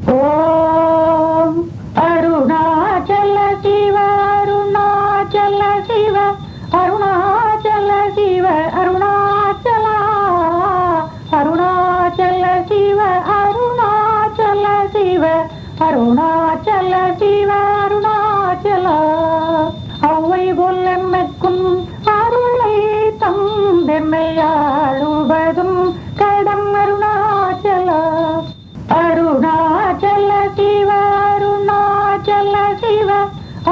Om Arunachala Shiva, Arunachala Shiva, Arunachala Shiva, Arunachala, Arunachala Shiva, Arunachala Shiva, Arunachala Shiva, Arunachala. auvaipō leṉakkuṉ aruḻai tandeṉai āḷuvadu kaḍaṉ Arunachala. Arunachala Shiva, Arunachala Shiva,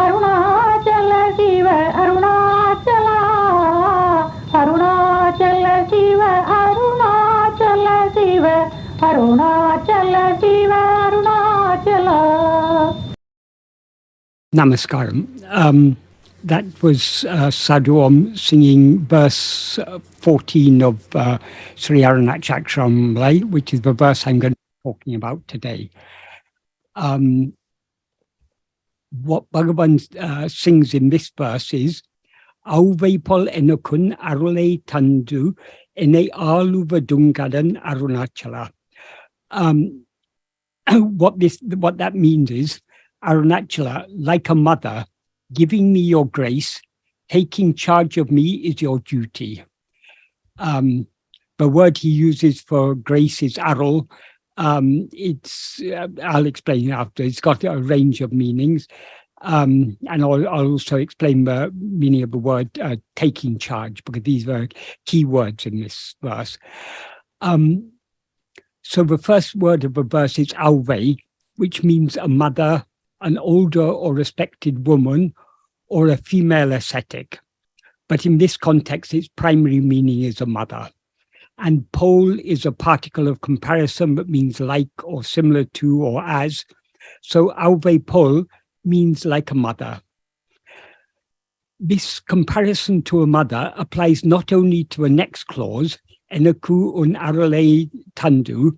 Arunachala Shiva, Arunachala, Arunachala Shiva, Arunachala Shiva, Arunachala Shiva, Arunachala. Namaskaram. That was Sadhuam singing verse 14 of Śrī Aruṇācala Akṣaramaṇamālai, which is the verse I'm going to be talking about today. What Bhagavan sings in this verse is auvaipō eṉakkuṉ aruḻai tandu eṉai āḷuva duṇkaḍa Arunachala. What that means is Arunachala, like a mother, giving me your grace, taking charge of me is your duty. The word he uses for grace is aruḻ. I'll explain after. It's got a range of meanings. And I'll also explain the meaning of the word taking charge, because these are key words in this verse. So the first word of the verse is auvai, which means a mother, an older or respected woman, or a female ascetic. But in this context, its primary meaning is a mother. And pol is a particle of comparison that means like or similar to or as. So auvaipō means like a mother. This comparison to a mother applies not only to the next clause, eṉakku aruļai tandu,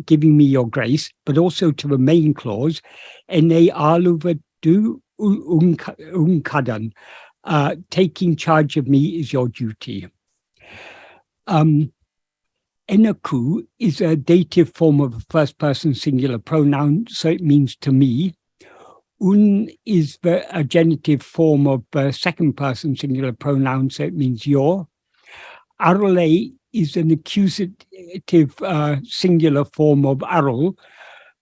giving me your grace, but also to the main clause, eṉai āḷuvadu duṇkaḍa, taking charge of me is your duty. Eṉakku is a dative form of a first-person singular pronoun, so it means to me. Is a genitive form of a second-person singular pronoun, so it means your. Aruļai is an accusative singular form of aruḻ,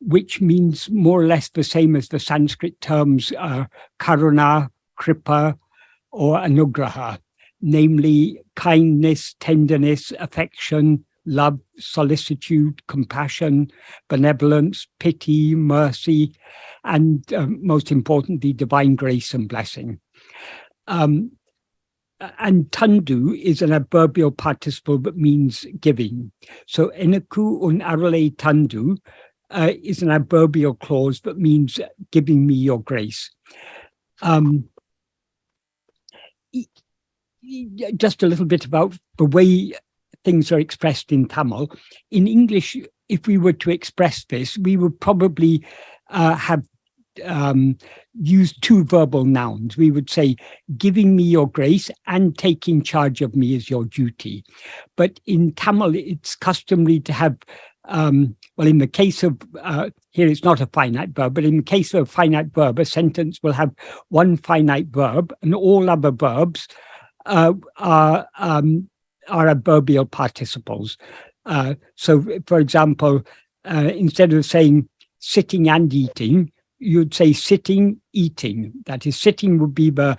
which means more or less the same as the Sanskrit terms karuna, kripa, or anugraha, namely kindness, tenderness, affection, love, solicitude, compassion, benevolence, pity, mercy, and most importantly, divine grace and blessing. And tandu is an adverbial participle that means giving. So eṉakku aruļai tandu is an adverbial clause that means giving me your grace. Just a little bit about the way things are expressed in Tamil. In English, if we were to express this, we would probably have used two verbal nouns. We would say, giving me your grace and taking charge of me is your duty. But in Tamil, it's customary to have, well, in the case of, here it's not a finite verb, but in the case of a finite verb, a sentence will have one finite verb and all other verbs are adverbial participles. So, for example, instead of saying sitting and eating, you'd say sitting, eating. That is, sitting would be the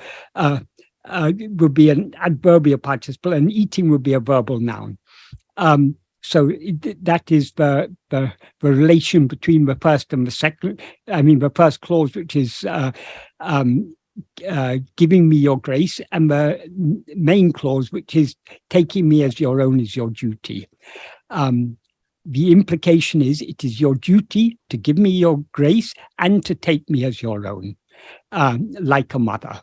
would be an adverbial participle, and eating would be a verbal noun. So that is the relation between the first and the second. I mean, the first clause, which is giving me your grace, and the main clause, which is taking me as your own, is your duty. The implication is it is your duty to give me your grace and to take me as your own, like a mother.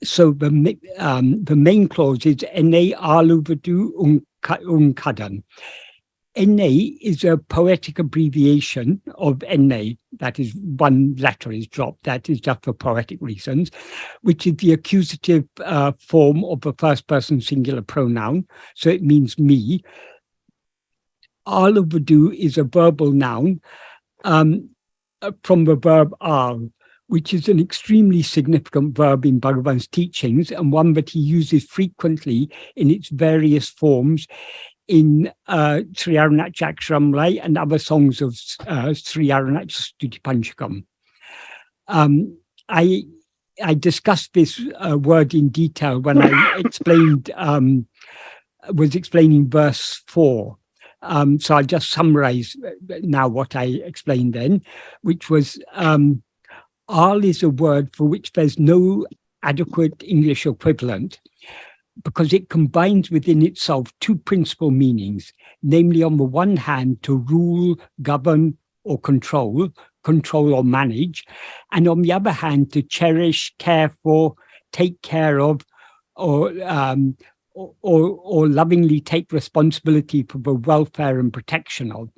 So the main clause is eṉai āḷuvadu duṇkaḍa. eṉai is a poetic abbreviation of eṉai. That is, one letter is dropped. That is just for poetic reasons, which is the accusative form of a first-person singular pronoun. So it means me. āḷuvadu is a verbal noun from the verb āl, which is an extremely significant verb in Bhagavan's teachings and one that he uses frequently in its various forms in Śrī Aruṇācala Akṣaramaṇamālai and other songs of Śrī Aruṇācala Stuti Panchakam. I discussed this word in detail when I explained was explaining verse 4. So I'll just summarize now what I explained then, which was āl is a word for which there's no adequate English equivalent because it combines within itself two principal meanings, namely on the one hand to rule, govern or control or manage, and on the other hand to cherish, care for, take care of, or lovingly take responsibility for the welfare and protection of.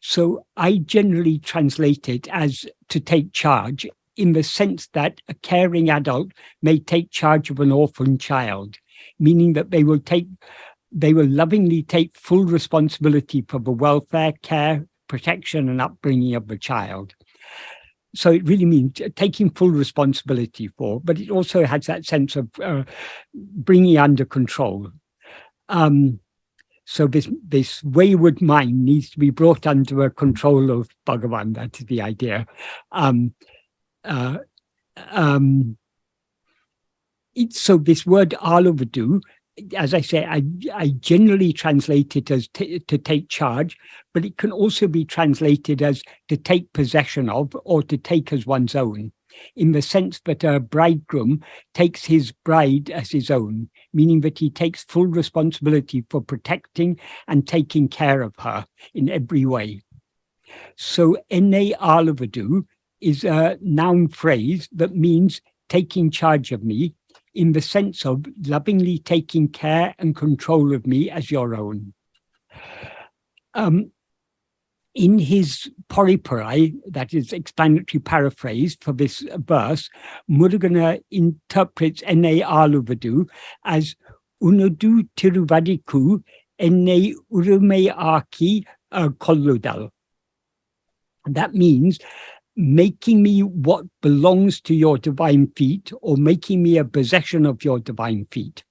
So I generally translate it as to take charge in the sense that a caring adult may take charge of an orphan child, meaning that they will lovingly take full responsibility for the welfare, care, protection and upbringing of the child. So it really means taking full responsibility for, but it also has that sense of bringing under control. So this wayward mind needs to be brought under a control of Bhagavan. That is the idea. So this word āḷuvadu, as I say, I generally translate it as to take charge, but it can also be translated as to take possession of or to take as one's own, in the sense that a bridegroom takes his bride as his own, meaning that he takes full responsibility for protecting and taking care of her in every way. So eṉai āḷuvadu is a noun phrase that means taking charge of me, in the sense of lovingly taking care and control of me as your own. In his paraphrase, that is explanatory paraphrase for this verse, Muruganar interprets eṉai āḷuvadu as unadu tiruvadiku eṉai urumeaki kolludal. That means making me what belongs to your divine feet, or making me a possession of your divine feet.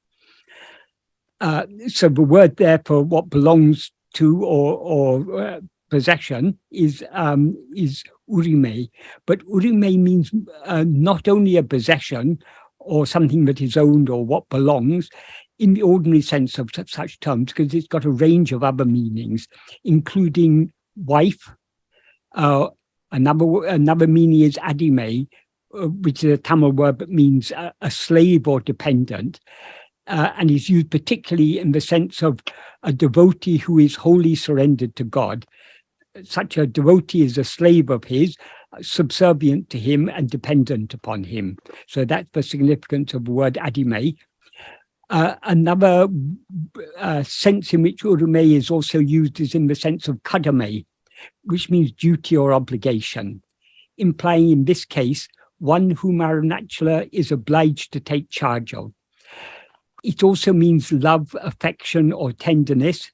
So the word there for what belongs to or possession is urime, but urime means not only a possession or something that is owned or what belongs in the ordinary sense of such terms, because it's got a range of other meanings, including wife. Another meaning is adime, which is a Tamil word that means a slave or dependent, and is used particularly in the sense of a devotee who is wholly surrendered to God. Such a devotee is a slave of his, subservient to him and dependent upon him. So that's the significance of the word adime. Another sense in which urume is also used is in the sense of kadame, which means duty or obligation, implying in this case one whom Arunachala is obliged to take charge of. It also means love, affection or tenderness,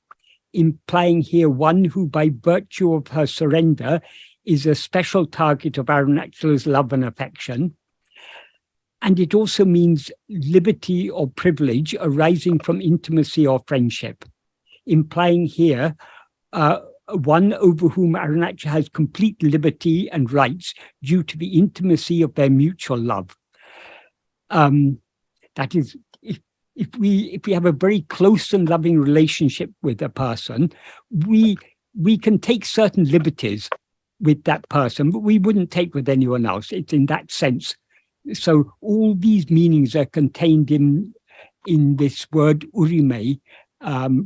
implying here one who by virtue of her surrender is a special target of Arunachala's love and affection. And it also means liberty or privilege arising from intimacy or friendship, implying here one over whom Arunachala has complete liberty and rights due to the intimacy of their mutual love. That is, if we have a very close and loving relationship with a person, we can take certain liberties with that person, but we wouldn't take with anyone else. It's in that sense. So all these meanings are contained in this word urime,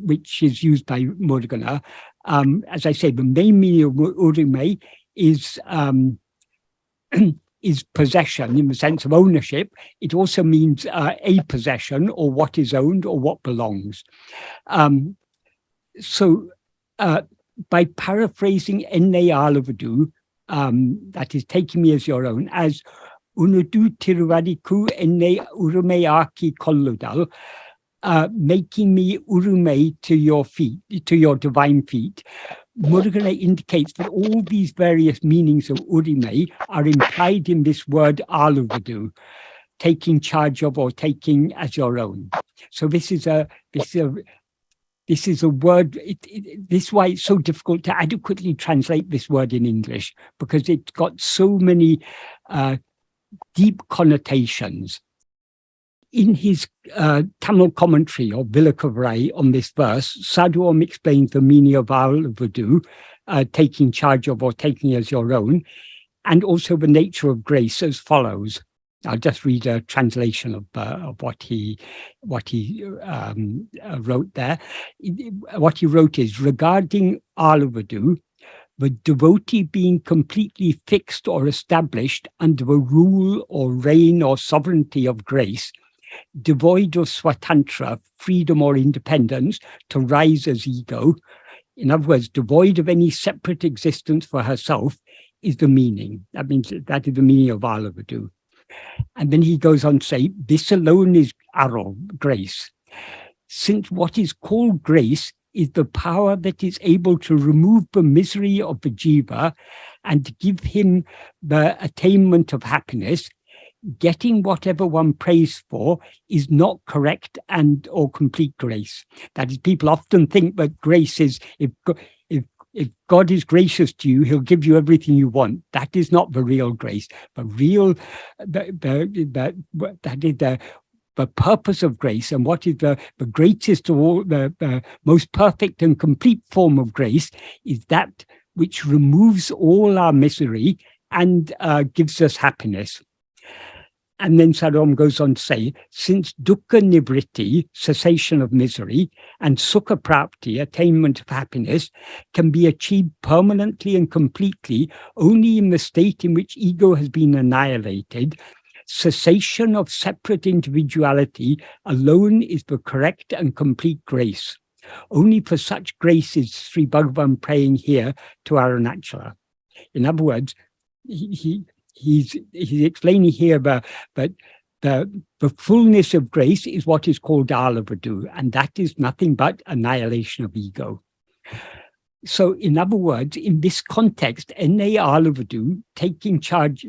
which is used by Muruganar. As I say, the main meaning of urime is possession in the sense of ownership. It also means a possession or what is owned or what belongs. So by paraphrasing eṉai āḷuvadu, that is taking me as your own, as unadu tiruvadiku eṉai urumeaki kolludal, making me urume to your feet, to your divine feet. Murugané indicates that all these various meanings of urume are implied in this word āḷuvadu, taking charge of or taking as your own. So this is a word. This is why it's so difficult to adequately translate this word in English, because it's got so many deep connotations. In his Tamil commentary or Vilakavurai on this verse, Sadhu Om explains the meaning of āḷuvadu, taking charge of or taking as your own, and also the nature of grace as follows. I'll just read a translation of what he wrote there. What he wrote is, regarding āḷuvadu, the devotee being completely fixed or established under the rule or reign or sovereignty of grace, devoid of swatantra, freedom or independence to rise as ego, in other words, devoid of any separate existence for herself, is the meaning. That means that is the meaning of āḷuvadu. And then he goes on to say, this alone is aruḻ, grace. Since what is called grace is the power that is able to remove the misery of the jiva and to give him the attainment of happiness, getting whatever one prays for is not correct and or complete grace. That is, people often think that grace is, if God is gracious to you, he'll give you everything you want. That is not the real grace. The real, that is the purpose of grace, and what is the greatest of all, the most perfect and complete form of grace, is that which removes all our misery and gives us happiness. And then Sadhu goes on to say, since dukkha nivritti, cessation of misery, and sukha prapti, attainment of happiness, can be achieved permanently and completely only in the state in which ego has been annihilated, cessation of separate individuality alone is the correct and complete grace. Only for such grace is Sri Bhagavan praying here to Arunachala. In other words, He's explaining here that the fullness of grace is what is called āḷuvadu, and that is nothing but annihilation of ego. So, in other words, in this context, eṉai āḷuvadu, taking charge,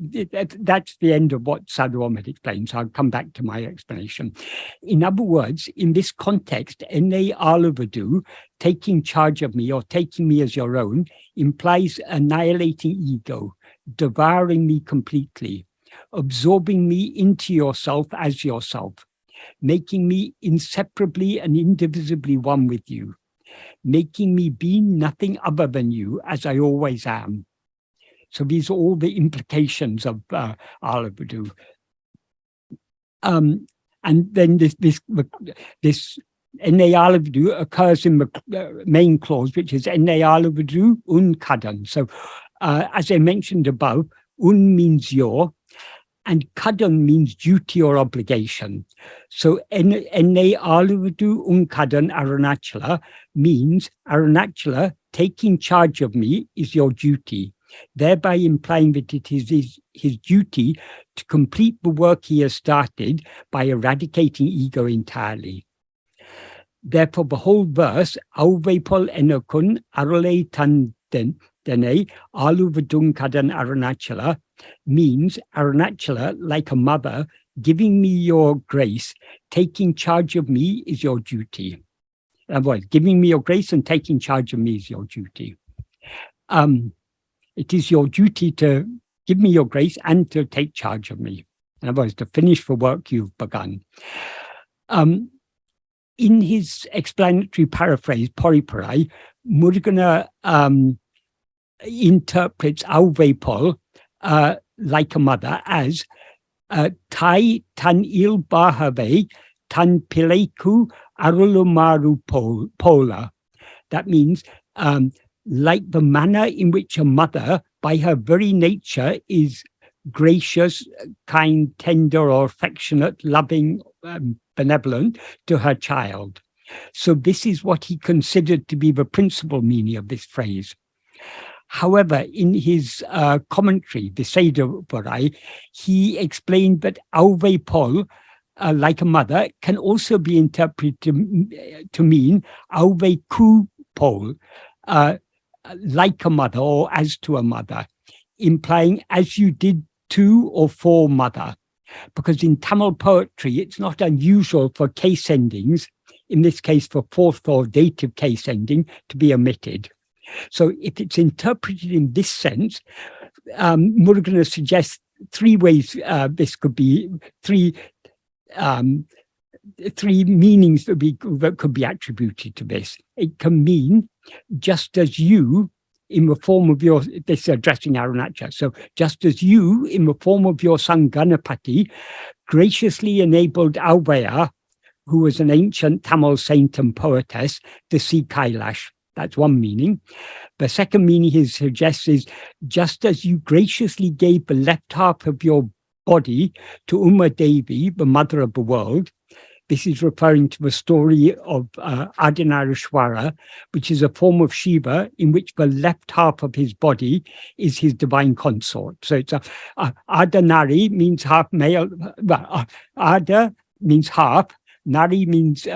that's the end of what Sadhu Om had explained, so I'll come back to my explanation. In other words, in this context, eṉai āḷuvadu, taking charge of me or taking me as your own, implies annihilating ego, devouring me completely, absorbing me into yourself as yourself, making me inseparably and indivisibly one with you, making me be nothing other than you as I always am. So these are all the implications of āḷuvadu. And then this eṉai āḷuvadu occurs in the main clause, which is eṉai āḷuvadu duṇkaḍa. So as I mentioned above, means your, and kaḍaṉ means duty or obligation. So eṉai āḷuvadu duṇkaḍa Arunachala means Arunachala, taking charge of me is your duty, thereby implying that it is his duty to complete the work he has started by eradicating ego entirely. Therefore, the whole verse, auvaipō eṉakkuṉ aruḻai tandeṉai āḷuvadu Arunachala, means Arunachala, like a mother, giving me your grace, taking charge of me is your duty. In other words, giving me your grace and taking charge of me is your duty. It is your duty to give me your grace and to take charge of me. In other words, to finish the work you've begun. In his explanatory paraphrase, Poriparai, Murugané interprets auvaipō, like a mother, as tai tan il bahave tan pileku aruļumaru pola. That means like the manner in which a mother, by her very nature, is gracious, kind, tender, or affectionate, loving, benevolent to her child. So this is what he considered to be the principal meaning of this phrase. However, in his commentary, the Śrī Aruṇācala, he explained that auvaipō like a mother, can also be interpreted to mean auvaipō, like a mother or as to a mother, implying as you did to or for mother. Because in Tamil poetry, it's not unusual for case endings, in this case for fourth or dative case ending, to be omitted. So if it's interpreted in this sense, Murugan suggests three ways this could be, three meanings that could be attributed to this. It can mean just as you, in the form of your, this is addressing Arunachala, so just as you, in the form of your son Ganapati, graciously enabled Auvai, who was an ancient Tamil saint and poetess, to see Kailash. That's one meaning. The second meaning he suggests is, just as you graciously gave the left half of your body to Uma Devi, the mother of the world. This is referring to the story of Ardhanarishwara, which is a form of Shiva in which the left half of his body is his divine consort. So it's Ardhanari means half male, Ardha means half, Nari means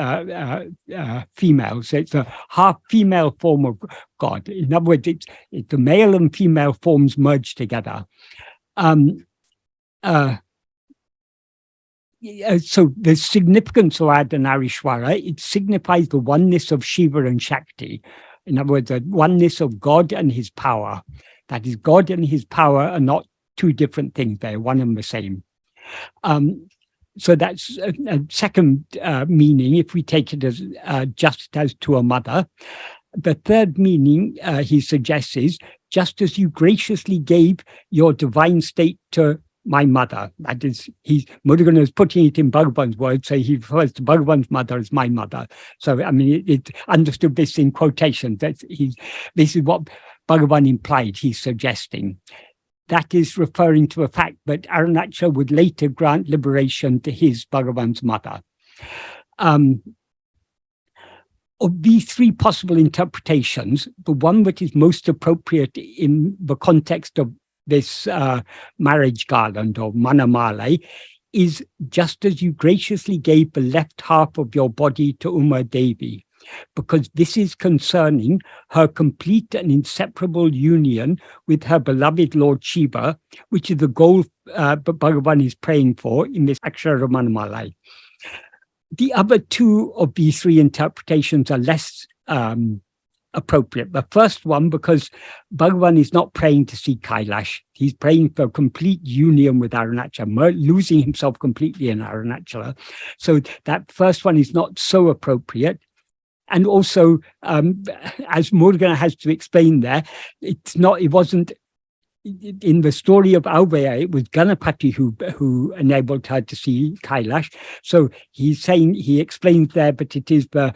female. So it's a half female form of God. In other words, it's the male and female forms merged together. So the significance of Ardhanarishwara, it signifies the oneness of Shiva and Shakti. In other words, the oneness of God and his power. That is, God and his power are not two different things, they're one and the same. So that's a second meaning, if we take it as just as to a mother. The third meaning he suggests is, just as you graciously gave your divine state to my mother. That is, Murugan is putting it in Bhagavan's words, so he refers to Bhagavan's mother as my mother. So, I mean, it understood this in quotation. This is what Bhagavan implied he's suggesting. That is referring to the fact that Arunachala would later grant liberation to his Bhagavan's mother. Of these three possible interpretations, the one that is most appropriate in the context of this marriage garland or Manamālai is, just as you graciously gave the left half of your body to Uma Devi, because this is concerning her complete and inseparable union with her beloved Lord Shiva, which is the goal Bhagavan is praying for in this Akṣaramaṇamālai. The other two of these three interpretations are less appropriate. The first one, because Bhagavan is not praying to see Kailash. He's praying for complete union with Arunachala, losing himself completely in Arunachala. So that first one is not so appropriate. And also, as Murugan has to explain there, it wasn't in the story of auvai, it was Ganapati who enabled her to see Kailash. So he explains there, but it is the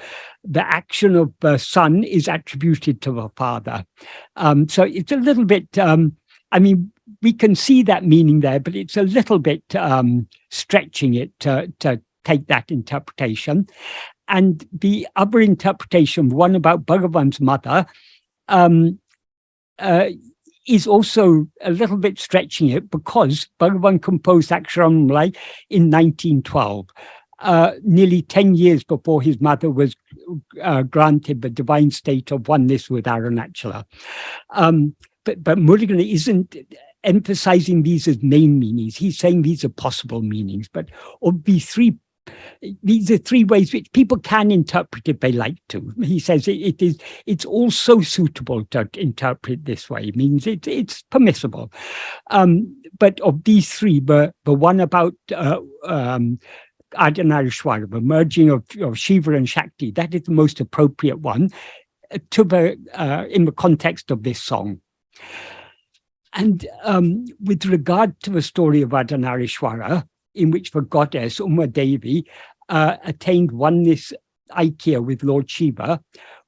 action of the son is attributed to the father. So it's a little bit, I mean, we can see that meaning there, but it's a little bit stretching it to take that interpretation. And the other interpretation, one about Bhagavan's mother, is also a little bit stretching it, because Bhagavan composed Akṣaramaṇamālai in 1912, nearly 10 years before his mother was granted the divine state of oneness with Arunachala. But Murugan isn't emphasizing these as main meanings. He's saying these are possible meanings. But of these are three ways which people can interpret if they like to. He says it's also suitable to interpret this way. It means it's permissible. But of these three, the one about Ardhanarishwara, the merging of Shiva and Shakti, that is the most appropriate one in the context of this song. And with regard to the story of Ardhanarishwara, in which the goddess Uma Devi attained oneness Aikya with Lord Shiva,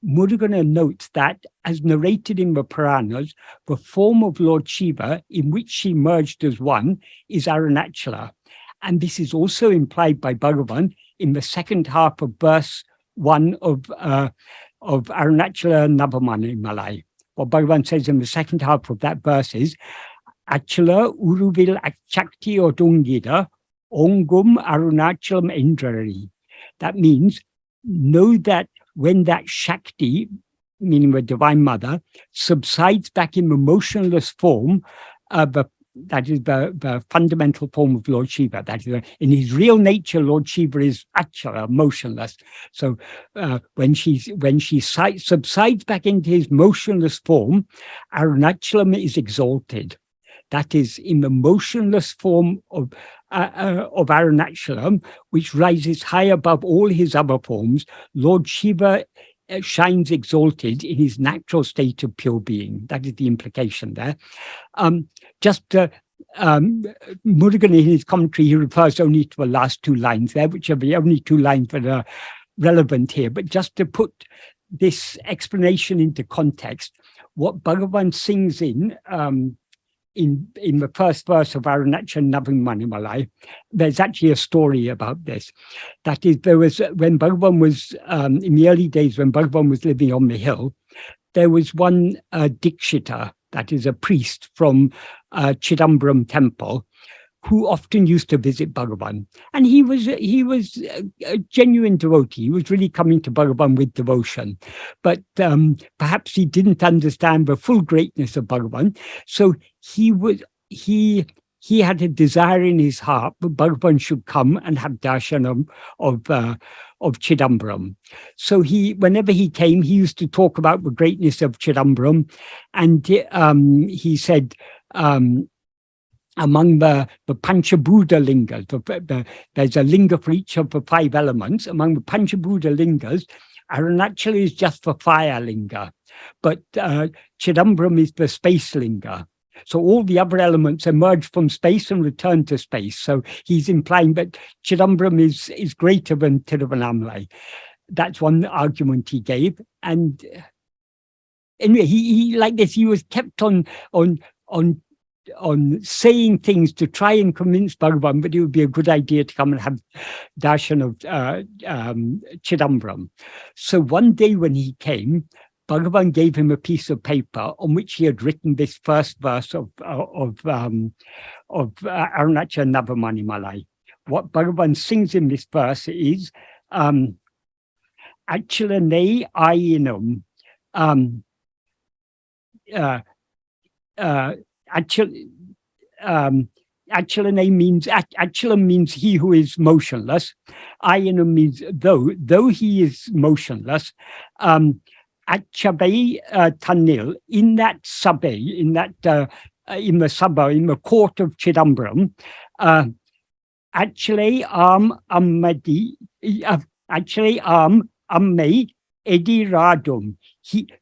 Murugan notes that, as narrated in the Puranas, the form of Lord Shiva in which she merged as one is Arunachala. And this is also implied by Bhagavan in the second half of verse 1 of Arunachala Navamani. What Bhagavan says in the second half of that verse is, Achala uruvil akchakti or duṇkaḍa Ongum Arunachalam Endrari. That means, know that when that Shakti, meaning the Divine Mother, subsides back in the motionless form, that is the fundamental form of Lord Shiva. That is, in his real nature, Lord Shiva is Achala, motionless. So when she subsides back into his motionless form, Arunachalam is exalted. That is, in the motionless form of Arunachala, which rises high above all his other forms, Lord Shiva shines exalted in his natural state of pure being. That is the implication there. Murugan, in his commentary, he refers only to the last two lines there, which are the only two lines that are relevant here. But just to put this explanation into context, what Bhagavan sings in the first verse of Aruṇācalā, there's actually a story about this. That is, there was, when Bhagavan was, in the early days when Bhagavan was living on the hill, there was one Dikshita, that is a priest from Chidambaram temple, who often used to visit Bhagavan. And he was a genuine devotee. He was really coming to Bhagavan with devotion. But perhaps he didn't understand the full greatness of Bhagavan. So he had a desire in his heart that Bhagavan should come and have darshan of Chidambaram. So whenever he came, he used to talk about the greatness of Chidambaram. And he said, among the Panchabhuta lingas, there's a linga for each of the 5 elements. Among the Panchabhuta lingas, Arunachala is just the fire linga, but Chidambaram is the space linga. So all the other elements emerge from space and return to space. So he's implying that Chidambaram is greater than Tiruvannamalai. That's one argument he gave. And anyway, he like this, he was kept on saying things to try and convince Bhagavan that it would be a good idea to come and have darshan of Chidambaram. So one day when he came, Bhagavan gave him a piece of paper on which he had written this first verse of Aruṇācalā Navamanimalai. What Bhagavan sings in this verse is Achala ayinum. Achala means Achala means he who is motionless. Ayinum means though he is motionless. Achabei tanil, in that sabbe, in the sabha, in the court of Chidambaram, actually amme edi radum.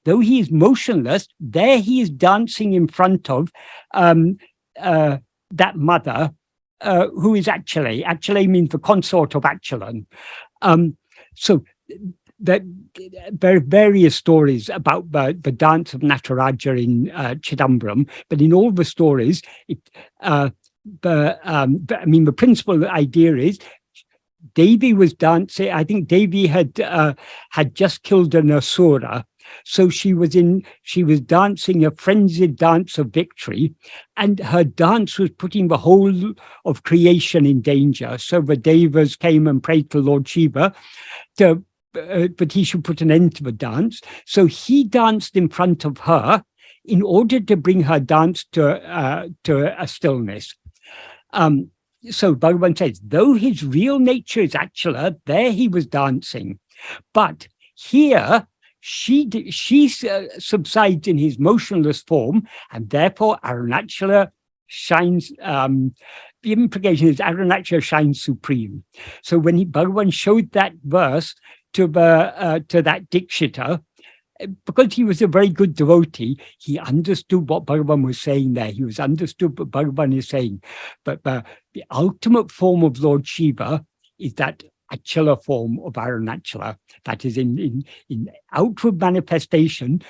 Though he is motionless, there he is dancing in front of that mother who is Achala. Achala means the consort of Achalan. So there are various stories about the dance of Nataraja in Chidambaram, but in all the stories, the principal idea is Devi was dancing. I think Devi had just killed an asura, so she was dancing a frenzied dance of victory, and her dance was putting the whole of creation in danger. So the devas came and prayed to Lord Shiva but he should put an end to the dance. So he danced in front of her in order to bring her dance to a stillness. So Bhagavan says, though his real nature is Achala, there he was dancing. But here, she subsides in his motionless form, and therefore Arunachala shines. The implication is Arunachala shines supreme. So when Bhagavan showed that verse to that Dikshita, because he was a very good devotee, he understood what Bhagavan was saying there. He was understood what Bhagavan is saying. But the ultimate form of Lord Shiva is that Achala form of Arunachala. That is in outward manifestation,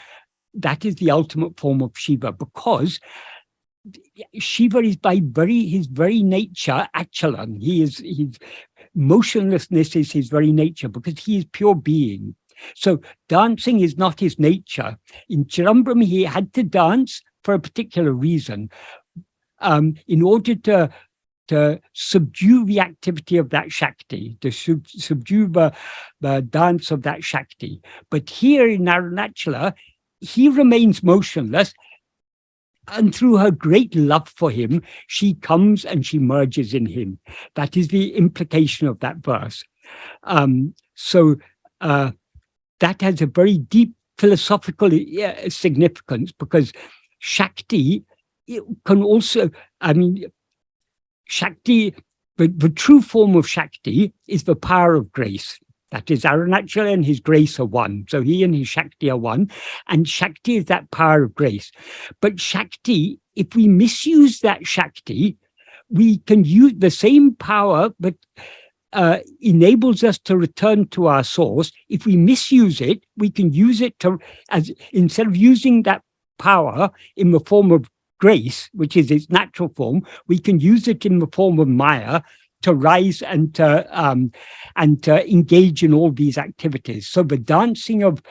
that is the ultimate form of Shiva, because Shiva is by his very nature Achalan. His motionlessness is his very nature, because he is pure being. So dancing is not his nature. In Chidambaram, he had to dance for a particular reason, in order to to subdue the activity of that Shakti, to subdue the dance of that Shakti. But here in Arunachala, he remains motionless, and through her great love for him, she comes and she merges in him. That is the implication of that verse. That has a very deep philosophical significance, because Shakti can also, Shakti, the true form of Shakti is the power of grace. That is, Arunachala and his grace are one. So he and his Shakti are one. And Shakti is that power of grace. But Shakti, if we misuse that Shakti, we can use the same power, but enables us to return to our source. If we misuse it, we can use it instead of using that power in the form of grace, which is its natural form, we can use it in the form of Maya to rise and to engage in all these activities. So the dancing of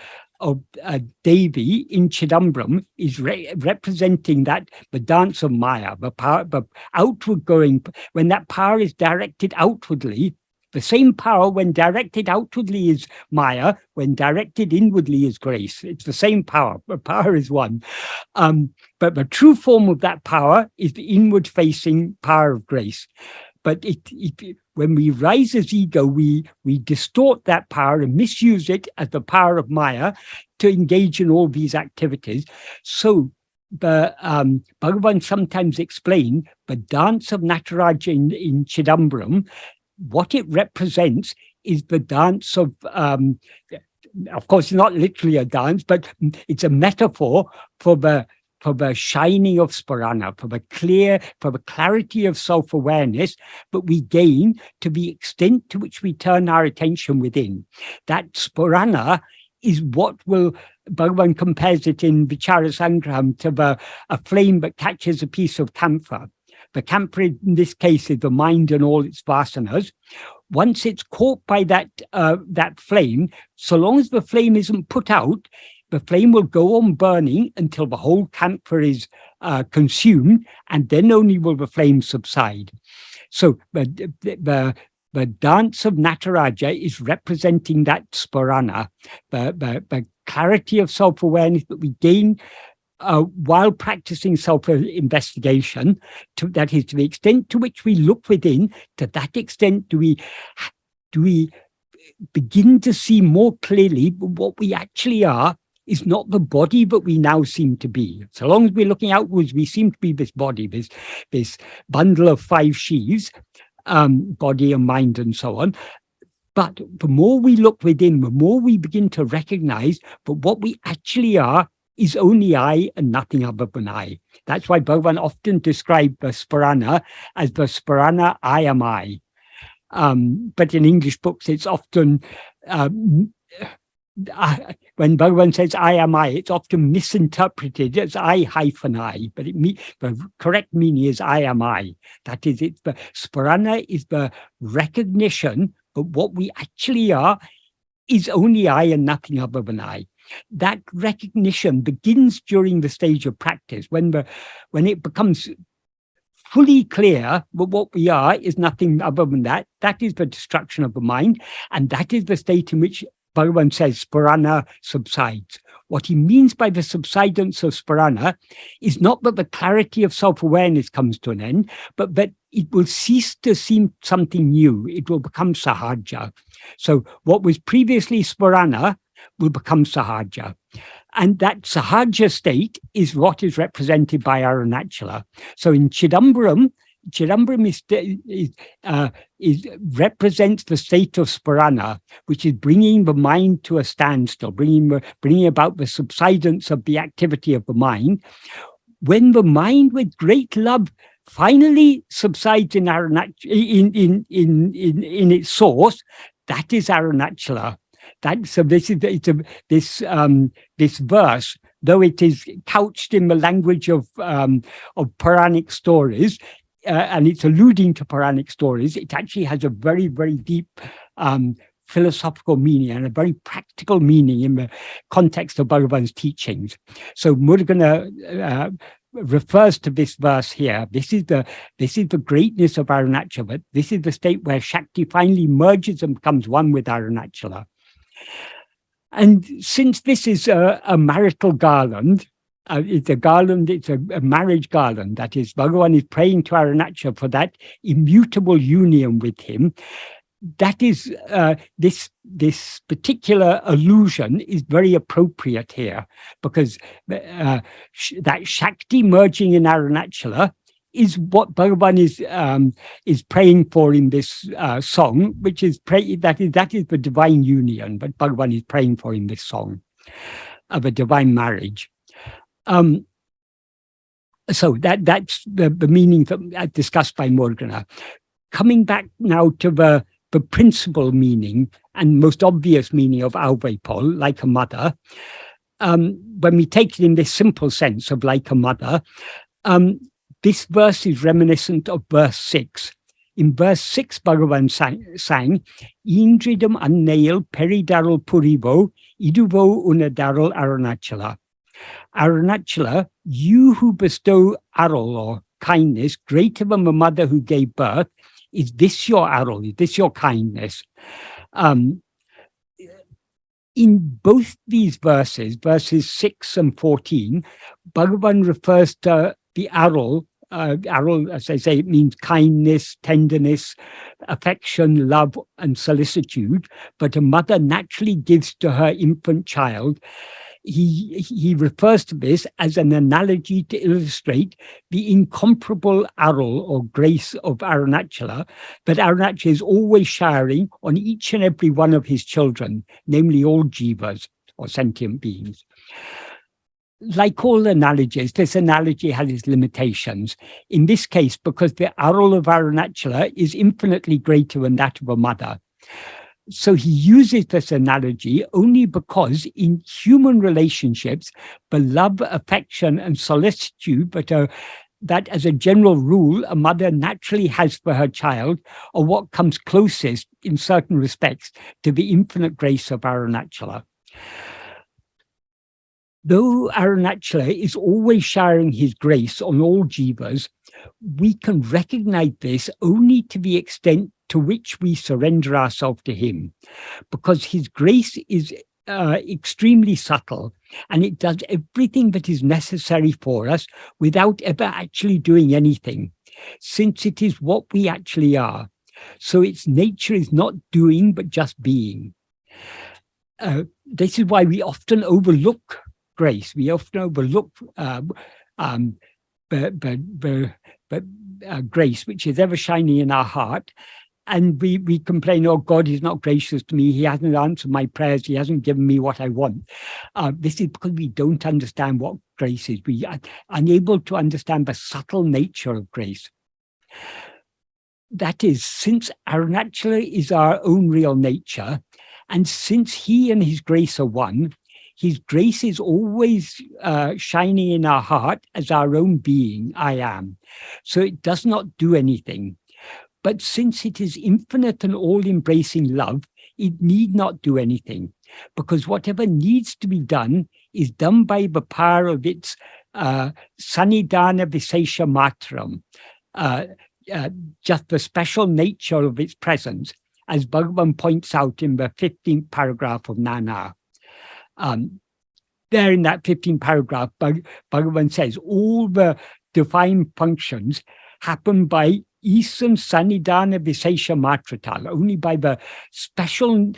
Devi in Chidambaram is representing the dance of Maya, the power, the outward going. When that power is directed outwardly, the same power when directed outwardly is Maya, when directed inwardly is grace. It's the same power. The power is one. But the true form of that power is the inward-facing power of grace. But when we rise as ego, we distort that power and misuse it as the power of Maya to engage in all these activities. So Bhagavan sometimes explained the dance of Nataraja in Chidambaram. What it represents is the dance of course, not literally a dance, but it's a metaphor for the shining of Sphurana, for the clarity of self-awareness that we gain to the extent to which we turn our attention within. That Sphurana is what Bhagavan compares it in Vichara Sangraham to a flame that catches a piece of camphor. The camphor in this case is the mind and all its vasanas. Once it's caught by that flame, so long as the flame isn't put out, the flame will go on burning until the whole camphor is consumed, and then only will the flame subside. So the dance of Nataraja is representing that Sphurana, the clarity of self-awareness that we gain while practicing self-investigation. That is, to the extent to which we look within, to that extent do we begin to see more clearly what we actually are is not the body that we now seem to be. So long as we're looking outwards, we seem to be this body, this bundle of 5 sheaves, body and mind and so on. But the more we look within, the more we begin to recognize that what we actually are is only I and nothing other than I. That's why Bhagavan often described the Sphurana as the Sphurana I am I. But in English books, it's often, when Bhagavan says I am I, it's often misinterpreted as I-I, but the correct meaning is I am I. That is, the Sphurana is the recognition that what we actually are is only I and nothing other than I. That recognition begins during the stage of practice, when it becomes fully clear that what we are is nothing other than that. That is the destruction of the mind, and that is the state in which Bhagavan says Sphurana subsides. What he means by the subsidence of Sphurana is not that the clarity of self-awareness comes to an end, but that it will cease to seem something new. It will become sahaja. So what was previously Sphurana will become sahaja. And that sahaja state is what is represented by Arunachala. So in Chidambaram represents the state of Sphurana, which is bringing the mind to a standstill, bringing about the subsidence of the activity of the mind. When the mind, with great love, finally subsides in its source, that is Arunachala. So this verse, though it is couched in the language of Puranic stories, and it's alluding to Puranic stories, it actually has a very, very deep philosophical meaning and a very practical meaning in the context of Bhagavan's teachings. So we're going to refers to this verse here. This is the greatness of Arunachala. This is the state where Shakti finally merges and becomes one with Arunachala. And since this is a marital garland, it's a marriage garland. That is, Bhagavan is praying to Arunachala for that immutable union with him. That is, this particular allusion is very appropriate here, because that Shakti merging in Arunachala is what Bhagavan is praying for in this song, which is that is the divine union, but Bhagavan is praying for in this song of a divine marriage. So that's the meaning discussed by Morgana. Coming back now to the principal meaning and most obvious meaning of auvaipō, like a mother, when we take it in this simple sense of like a mother, this verse is reminiscent of verse 6. In verse 6, Bhagavan sang, Indridam annail peridarul purivo, iduvo unadarul Arunachala. Arunachala, you who bestow aruḻ or kindness greater than the mother who gave birth, is this your aruḻ? Is this your kindness? In both these verses 6 and 14, Bhagavan refers to the aruḻ. Aruḻ, as I say, it means kindness, tenderness, affection, love, and solicitude. But a mother naturally gives to her infant child. He refers to this as an analogy to illustrate the incomparable aruḻ or grace of Arunachala, that Arunachala is always showering on each and every one of his children, namely all jivas or sentient beings. Like all analogies, this analogy has its limitations. In this case, because the aruḻ of Arunachala is infinitely greater than that of a mother. So he uses this analogy only because in human relationships, the love, affection, and solicitude that as a general rule, a mother naturally has for her child are what comes closest in certain respects to the infinite grace of Arunachala. Though Arunachala is always showering his grace on all jivas, we can recognize this only to the extent to which we surrender ourselves to him, because his grace is extremely subtle, and it does everything that is necessary for us without ever actually doing anything, since it is what we actually are. So its nature is not doing, but just being. This is why we often overlook grace. We often overlook grace, which is ever shining in our heart. And we complain, oh, God is not gracious to me. He hasn't answered my prayers. He hasn't given me what I want. This is because we don't understand what grace is. We are unable to understand the subtle nature of grace. That is, since Arunachala is our own real nature, and since he and his grace are one, his grace is always shining in our heart as our own being, I am. So it does not do anything. But since it is infinite and all-embracing love, it need not do anything, because whatever needs to be done is done by the power of its sanidana visesha matram, just the special nature of its presence, as Bhagavan points out in the 15th paragraph of Nana. There in that 15th paragraph, Bhagavan says all the divine functions happen by Isam Sanidana Visesha Matratal, only by the special,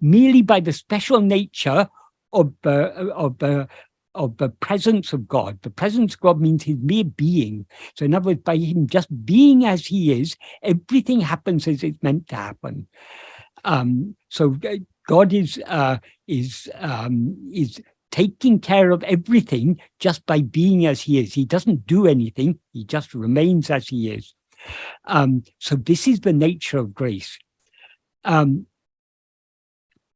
merely by the special nature of the presence of God. The presence of God means his mere being. So in other words, by him just being as he is, everything happens as it's meant to happen. So God is taking care of everything just by being as he is. He doesn't do anything. He just remains as he is. So this is the nature of grace.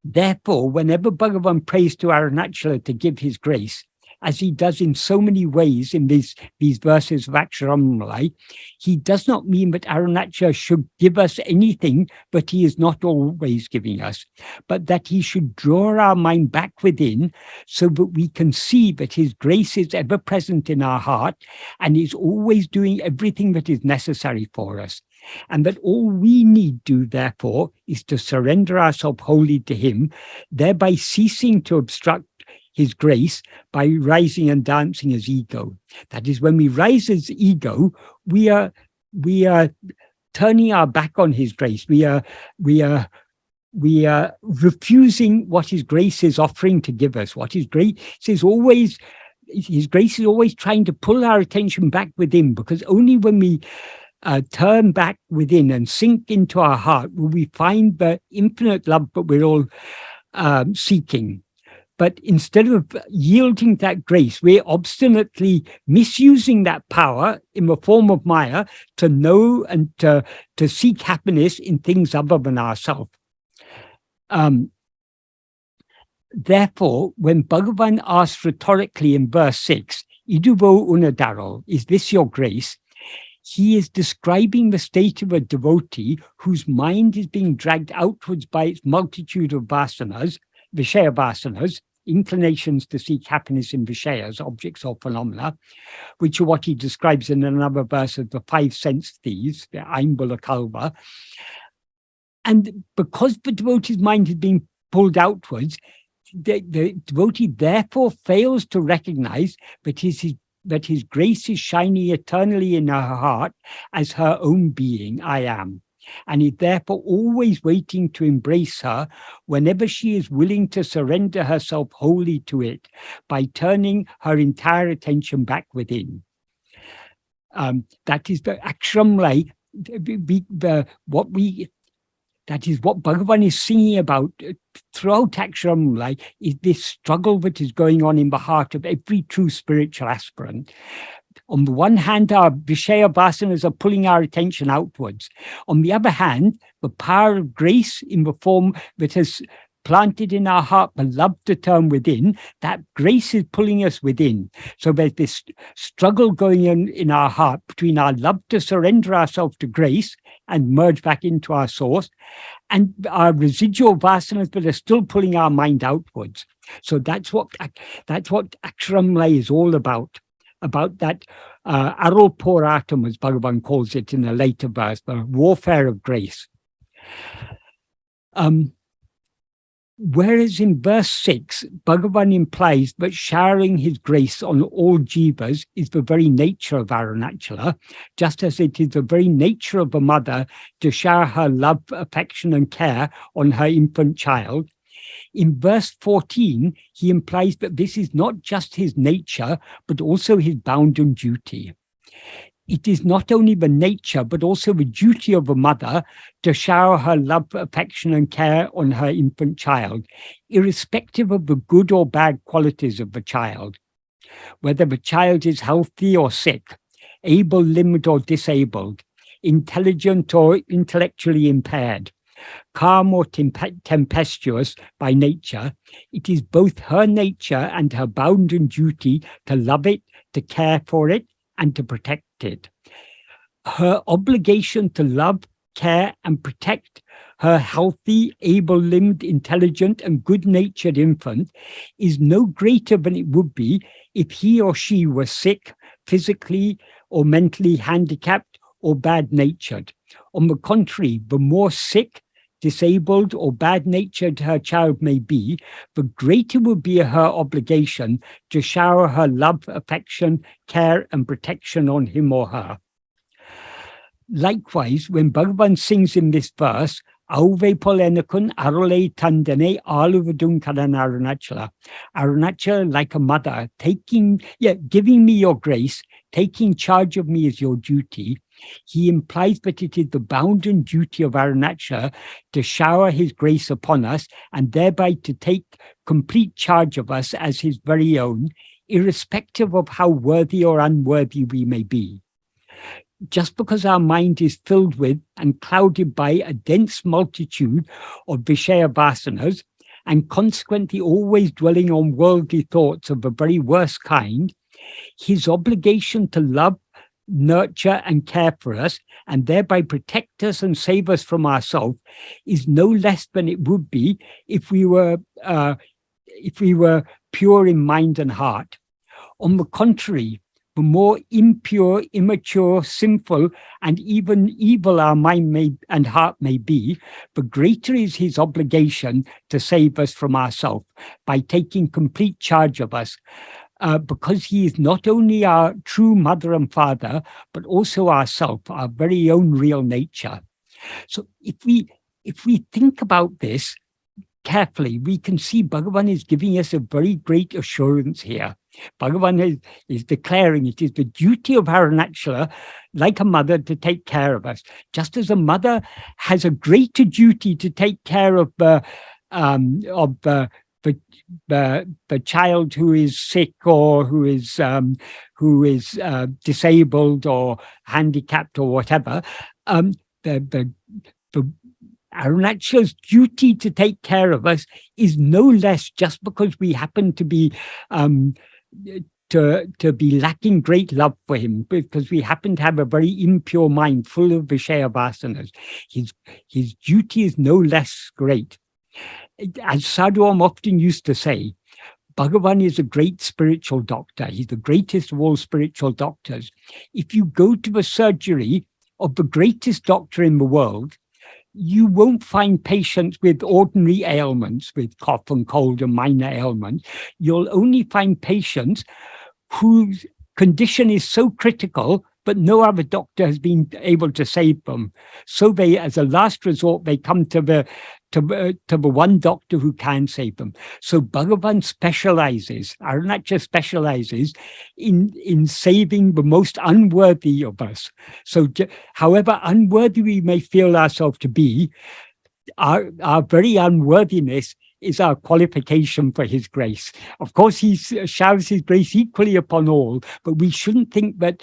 Therefore, whenever Bhagavan prays to Arunachala to give his grace, as he does in so many ways in these verses of Akṣaramaṇamālai, he does not mean that Arunachala should give us anything that he is not always giving us, but that he should draw our mind back within so that we can see that his grace is ever present in our heart and is always doing everything that is necessary for us. And that all we need do, therefore, is to surrender ourselves wholly to him, thereby ceasing to obstruct his grace by rising and dancing as ego. That is, when we rise as ego, we are turning our back on his grace. We are refusing what his grace is offering to give us. What his grace is always trying to pull our attention back within, because only when we turn back within and sink into our heart will we find the infinite love that we're all seeking. But instead of yielding that grace, we're obstinately misusing that power in the form of Maya to know and to seek happiness in things other than ourselves. Therefore, when Bhagavan asks rhetorically in verse 6, Iduvo unadaro, is this your grace? He is describing the state of a devotee whose mind is being dragged outwards by its multitude of vasanas, Vishaya vasanas, inclinations to seek happiness in Vishayas, objects or phenomena, which are what he describes in another verse as the 5 sense thieves, the aimbula kalva. And because the devotee's mind is being pulled outwards, the devotee therefore fails to recognize that his grace is shining eternally in her heart as her own being, I am, and is therefore always waiting to embrace her whenever she is willing to surrender herself wholly to it by turning her entire attention back within. That is the Akṣaramaṇamālai, that is what Bhagavan is singing about throughout Akṣaramaṇamālai, is this struggle that is going on in the heart of every true spiritual aspirant. On the one hand, our Vishaya vasanas are pulling our attention outwards. On the other hand, the power of grace in the form that has planted in our heart the love to turn within, that grace is pulling us within. So there's this struggle going on in our heart between our love to surrender ourselves to grace and merge back into our source, and our residual vasanas that are still pulling our mind outwards. So that's what Akṣaramaṇamālai is all about that aruḻ, as Bhagavan calls it in a later verse, the warfare of grace. Whereas in verse 6, Bhagavan implies that showering his grace on all jivas is the very nature of Arunachala, just as it is the very nature of a mother to shower her love, affection, and care on her infant child. In verse 14, he implies that this is not just his nature, but also his bounden duty. It is not only the nature, but also the duty of a mother to shower her love, affection, and care on her infant child, irrespective of the good or bad qualities of the child. Whether the child is healthy or sick, able-limbed or disabled, intelligent or intellectually impaired, calm or tempestuous by nature, it is both her nature and her bounden duty to love it, to care for it, and to protect it. Her obligation to love, care, and protect her healthy, able-limbed, intelligent, and good-natured infant is no greater than it would be if he or she were sick, physically or mentally handicapped, or bad-natured. On the contrary, the more sick, disabled, or bad-natured her child may be, the greater will be her obligation to shower her love, affection, care, and protection on him or her. Likewise, when Bhagavan sings in this verse, auvaipō leṉakkuṉ, aruḻai, tandeṉai, āḷuvadu kaḍaṉ Arunachala, Arunachala, like a mother, giving me your grace, taking charge of me is your duty. He implies that it is the bounden duty of Arunachala to shower his grace upon us and thereby to take complete charge of us as his very own, irrespective of how worthy or unworthy we may be. Just because our mind is filled with and clouded by a dense multitude of Vishaya vasanas, and consequently always dwelling on worldly thoughts of a very worst kind, his obligation to love, nurture and care for us, and thereby protect us and save us from ourselves, is no less than it would be if we were pure in mind and heart. On the contrary, the more impure, immature, sinful, and even evil our mind and heart may be, the greater is his obligation to save us from ourselves by taking complete charge of us, because he is not only our true mother and father, but also ourself, our very own real nature. So if we think about this carefully, we can see Bhagavan is giving us a very great assurance here. Bhagavan is declaring it is the duty of Arunachala, like a mother, to take care of us. Just as a mother has a greater duty to take care of the child who is sick or who is disabled or handicapped or whatever, the Arunachala's duty to take care of us is no less just because we happen to be lacking great love for him, because we happen to have a very impure mind full of Vishaya vasanas. His duty is no less great. As Sadhuam often used to say, Bhagavan is a great spiritual doctor. He's the greatest of all spiritual doctors. If you go to the surgery of the greatest doctor in the world, you won't find patients with ordinary ailments, with cough and cold and minor ailments. You'll only find patients whose condition is so critical, but no other doctor has been able to save them. So they, as a last resort, they come to the one doctor who can save them. So Bhagavan specializes, Arunachala specializes in saving the most unworthy of us. So however unworthy we may feel ourselves to be, our very unworthiness is our qualification for his grace. Of course, he showers his grace equally upon all, but we shouldn't think that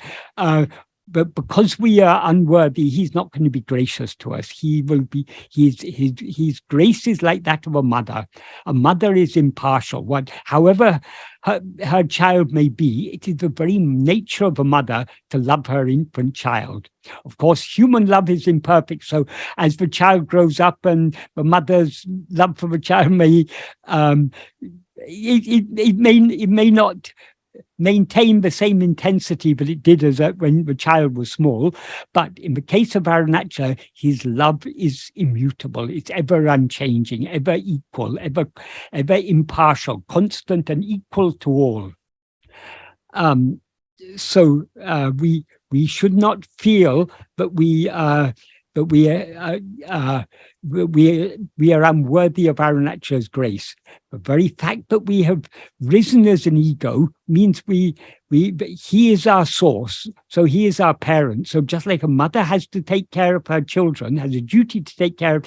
but because we are unworthy, he's not going to be gracious to us. He will be. His grace is like that of a mother. A mother is impartial. However her child may be, it is the very nature of a mother to love her infant child. Of course, human love is imperfect. So as the child grows up, and the mother's love for the child may it may not maintain the same intensity that it did when the child was small. But in the case of Arunachala, his love is immutable. It's ever unchanging, ever equal, ever impartial, constant and equal to all. So we should not feel that we are unworthy of Arunachala's grace. The very fact that we have risen as an ego means he is our source, so he is our parent. So just like a mother has to take care of her children, has a duty to take care of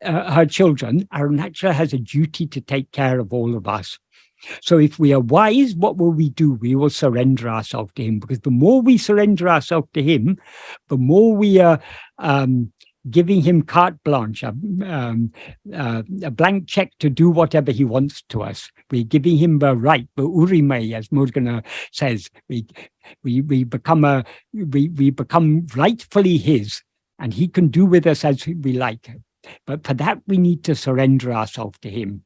her children, Arunachala has a duty to take care of all of us. So if we are wise, what will we do? We will surrender ourselves to him, because the more we surrender ourselves to him, the more we are giving him carte blanche, a blank check to do whatever he wants to us. We're giving him the right, the urimai, as Morgana says. We become rightfully his, and he can do with us as we like. But for that, we need to surrender ourselves to him.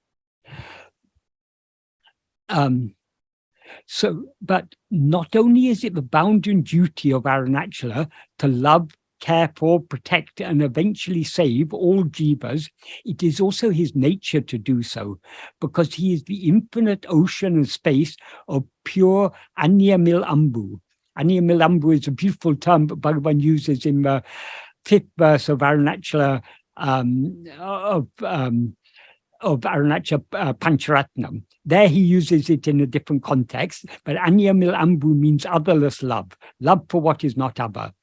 But not only is it the bounden duty of Arunachala to love, care for, protect, and eventually save all jivas, it is also his nature to do so, because he is the infinite ocean and space of pure Anyamil Ambu. Anyamil Ambu is a beautiful term that Bhagavan uses in the 5th verse of Arunachala, of Arunachala Pancharatnam. There he uses it in a different context, but Anyamil Ambu means otherless love for what is not other.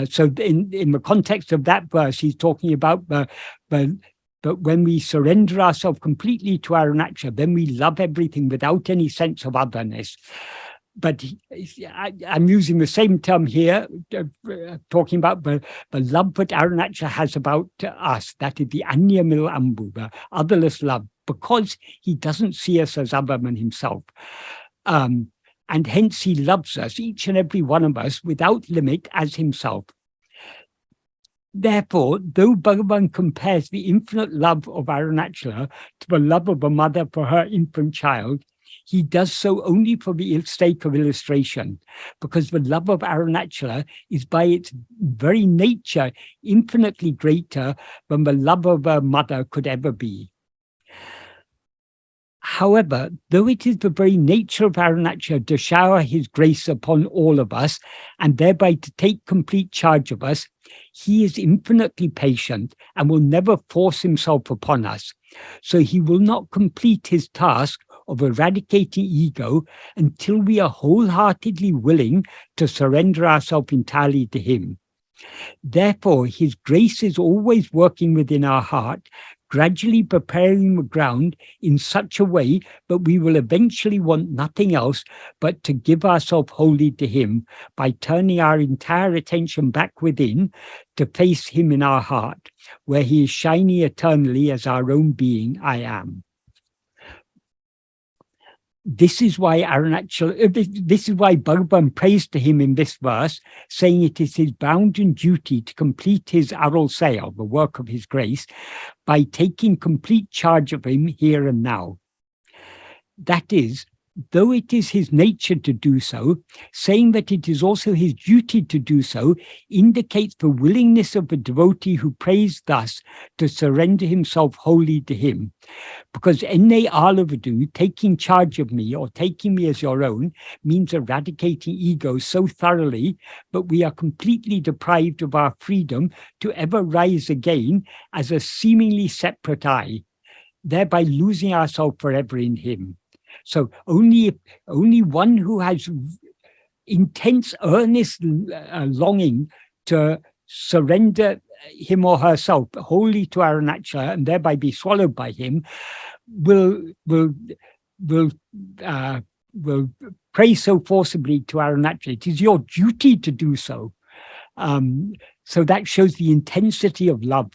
So in the context of that verse, he's talking about but when we surrender ourselves completely to Arunachala, then we love everything without any sense of otherness. but I'm using the same term here, talking about the love that Arunachala has about us, that is the anyamil ambu, the otherless love, because he doesn't see us as other than himself. And hence he loves us, each and every one of us, without limit as himself. Therefore, though Bhagavan compares the infinite love of Arunachala to the love of a mother for her infant child, he does so only for the sake of illustration, because the love of Arunachala is by its very nature infinitely greater than the love of a mother could ever be. However, though it is the very nature of Arunachala to shower his grace upon all of us, and thereby to take complete charge of us, he is infinitely patient and will never force himself upon us. So he will not complete his task of eradicating ego until we are wholeheartedly willing to surrender ourselves entirely to him. Therefore, his grace is always working within our heart, gradually preparing the ground in such a way that we will eventually want nothing else but to give ourselves wholly to him by turning our entire attention back within to face him in our heart, where he is shining eternally as our own being, I am. This is why this is why Bhagavan prays to him in this verse, saying it is his bounden duty to complete his aruḻai, the work of his grace, by taking complete charge of him here and now. That is, though it is his nature to do so, saying that it is also his duty to do so indicates the willingness of the devotee who prays thus to surrender himself wholly to him. Because eṉai āḷuvadu, taking charge of me or taking me as your own, means eradicating ego so thoroughly that we are completely deprived of our freedom to ever rise again as a seemingly separate I, thereby losing ourselves forever in him. So only one who has intense, earnest longing to surrender him or herself wholly to Arunachala and thereby be swallowed by him will pray so forcibly to Arunachala. It is your duty to do so. So that shows the intensity of love,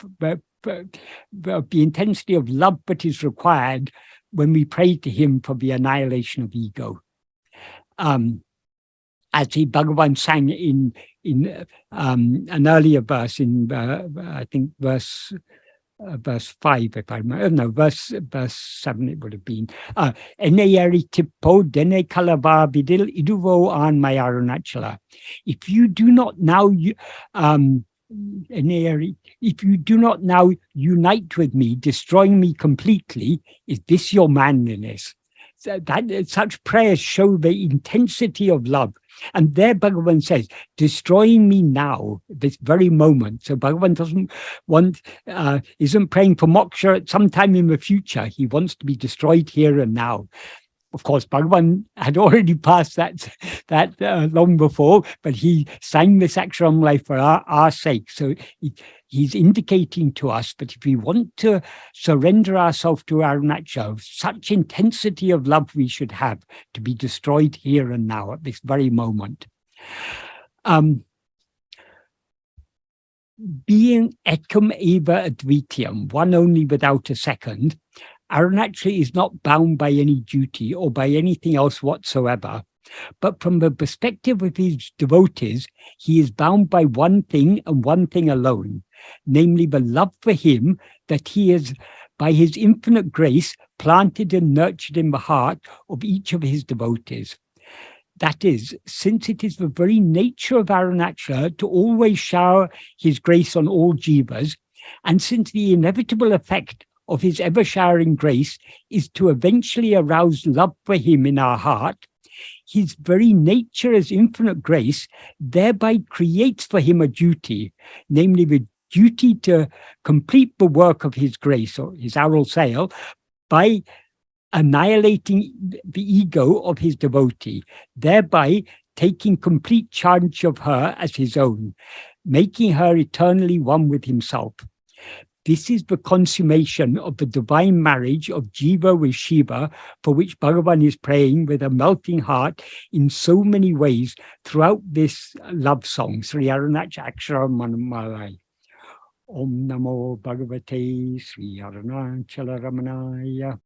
the intensity of love that is required when we pray to him for the annihilation of ego. As Bhagavan sang in an earlier verse, in I think verse 5, if I remember, no, verse 7 it would have been. Eṇai tippo dene kalava bidil iduvo an my Arunachala. If you do not now if you do not now unite with me, destroying me completely, is this your manliness? Such prayers show the intensity of love. And there Bhagavan says, destroying me now, this very moment. So Bhagavan doesn't want, isn't praying for moksha at some time in the future. He wants to be destroyed here and now. Of course, Bhagavan had already passed that long before, but he sang this Akṣaramaṇamālai for our sake. So he's indicating to us that if we want to surrender ourselves to Arunachala, such intensity of love we should have to be destroyed here and now at this very moment. Being ekam eva advitiyam, one only without a second, Arunachala is not bound by any duty or by anything else whatsoever, but from the perspective of his devotees, he is bound by one thing and one thing alone, namely the love for him that he has, by his infinite grace, planted and nurtured in the heart of each of his devotees. That is, since it is the very nature of Arunachala to always shower his grace on all jivas, and since the inevitable effect of his ever-showering grace is to eventually arouse love for him in our heart, his very nature as infinite grace thereby creates for him a duty, namely the duty to complete the work of his grace, or his aruḻai, by annihilating the ego of his devotee, thereby taking complete charge of her as his own, making her eternally one with himself. This is the consummation of the divine marriage of Jiva with Shiva, for which Bhagavan is praying with a melting heart in so many ways throughout this love song, Śrī Aruṇācala Akṣaramaṇamālai. Om Namo Bhagavate Śrī Aruṇācala Ramanaya.